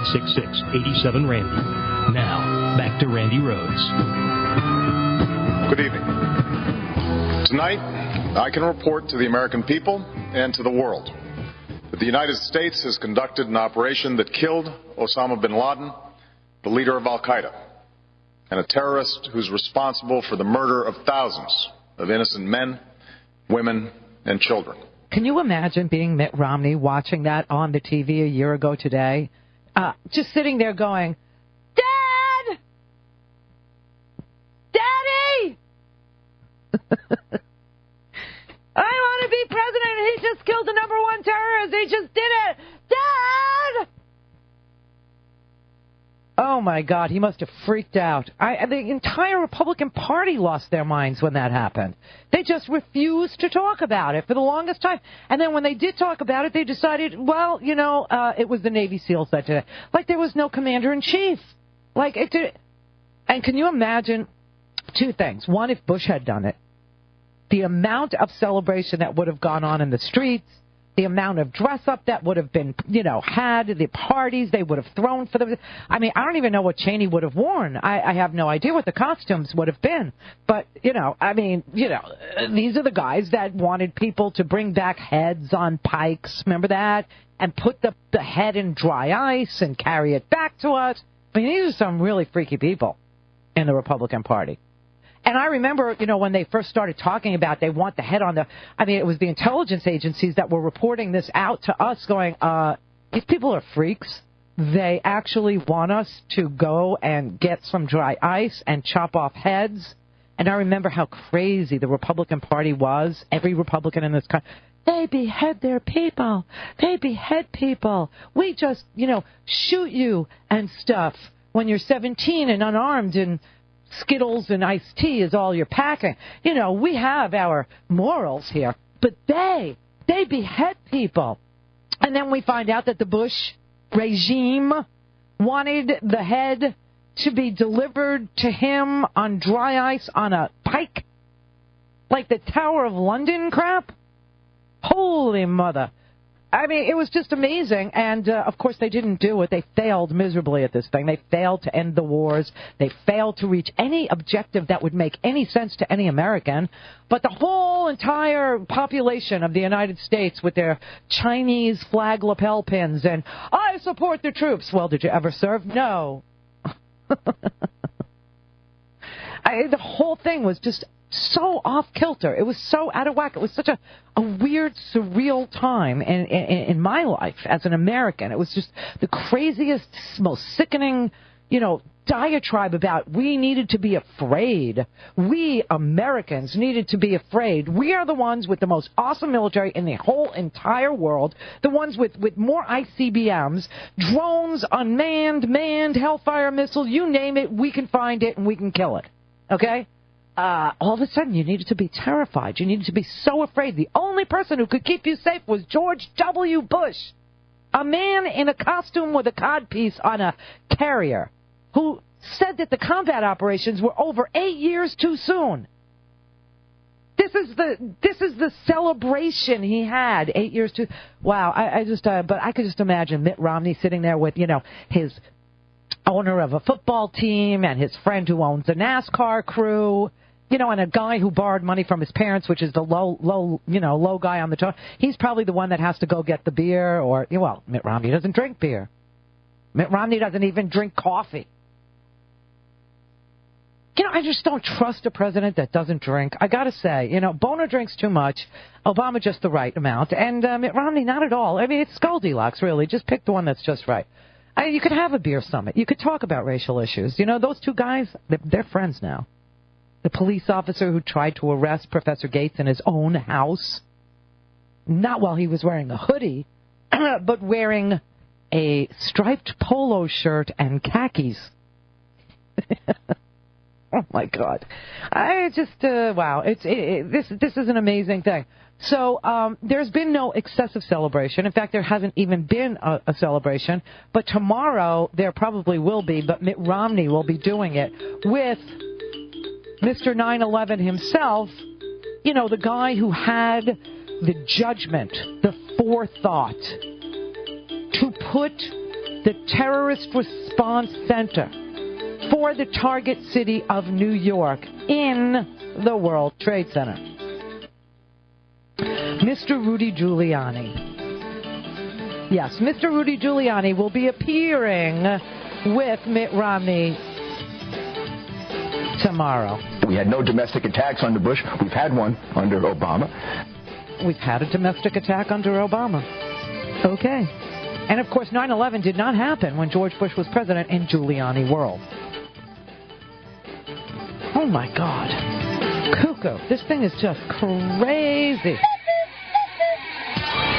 866-87-RANDY. Now, back to Randy Rhodes. Good evening. Tonight, I can report to the American people and to the world that the United States has conducted an operation that killed Osama Bin Laden, the leader of Al-Qaeda, and a terrorist who's responsible for the murder of thousands of innocent men, women, and children. Can you imagine being Mitt Romney watching that on the TV a year ago today? Just sitting there going, Dad! Daddy! I want to be president. He just killed the number one terrorist. He just did it. Dad! Oh, my God. He must have freaked out. The entire Republican Party lost their minds when that happened. They just refused to talk about it for the longest time. And then when they did talk about it, they decided, well, it was the Navy SEALs that did it. Like there was no commander-in-chief. And can you imagine two things? One, if Bush had done it, the amount of celebration that would have gone on in the streets, the amount of dress-up that would have been, had, the parties they would have thrown for them. I mean, I don't even know what Cheney would have worn. I have no idea what the costumes would have been. But, these are the guys that wanted people to bring back heads on pikes, remember that? And put the head in dry ice and carry it back to us. I mean, these are some really freaky people in the Republican Party. And I remember, when they first started talking about they want the head on it was the intelligence agencies that were reporting this out to us going, these people are freaks. They actually want us to go and get some dry ice and chop off heads. And I remember how crazy the Republican Party was. Every Republican in this country, they behead their people. They behead people. We just, shoot you and stuff when you're 17 and unarmed and Skittles and iced tea is all you're packing. We have our morals here, but they behead people. And then we find out that the Bush regime wanted the head to be delivered to him on dry ice on a pike, like the Tower of London crap. Holy mother. I mean, it was just amazing, and, of course, they didn't do it. They failed miserably at this thing. They failed to end the wars. They failed to reach any objective that would make any sense to any American. But the whole entire population of the United States with their Chinese flag lapel pins and, I support the troops. Well, did you ever serve? No. The whole thing was just so off-kilter. It was so out of whack. It was such a weird, surreal time in my life as an American. It was just the craziest, most sickening, diatribe about we needed to be afraid. We Americans needed to be afraid. We are the ones with the most awesome military in the whole entire world, the ones with more ICBMs, drones, unmanned, manned, Hellfire missile, you name it, we can find it and we can kill it. Okay? All of a sudden, you needed to be terrified. You needed to be so afraid. The only person who could keep you safe was George W. Bush, a man in a costume with a codpiece on a carrier, who said that the combat operations were over 8 years too soon. This is the celebration he had 8 years too. Wow, but I could just imagine Mitt Romney sitting there with his owner of a football team and his friend who owns a NASCAR crew. And a guy who borrowed money from his parents, which is the low guy on the top. He's probably the one that has to go get the beer Mitt Romney doesn't drink beer. Mitt Romney doesn't even drink coffee. I just don't trust a president that doesn't drink. I got to say, Boner drinks too much, Obama just the right amount, and Mitt Romney not at all. I mean, it's Goldilocks, really. Just pick the one that's just right. You could have a beer summit. You could talk about racial issues. Those two guys, they're friends now. The police officer who tried to arrest Professor Gates in his own house, not while he was wearing a hoodie, but wearing a striped polo shirt and khakis. Oh, my God. Wow. This is an amazing thing. So there's been no excessive celebration. In fact, there hasn't even been a celebration. But tomorrow there probably will be, but Mitt Romney will be doing it with Mr. 9/11 himself, the guy who had the judgment, the forethought to put the terrorist response center for the target city of New York in the World Trade Center. Mr. Rudy Giuliani. Yes, Mr. Rudy Giuliani will be appearing with Mitt Romney tomorrow. We had no domestic attacks under Bush. We've had one under Obama. We've had a domestic attack under Obama. Okay. And, of course, 9/11 did not happen when George Bush was president in Giuliani world. Oh, my God. Cuckoo. This thing is just crazy.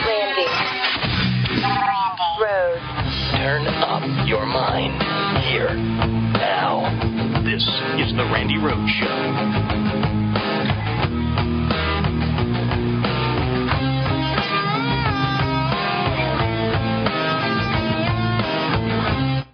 Randy Rhodes. Turn up your mind. Here. Now. This is The Randy Rhodes Show.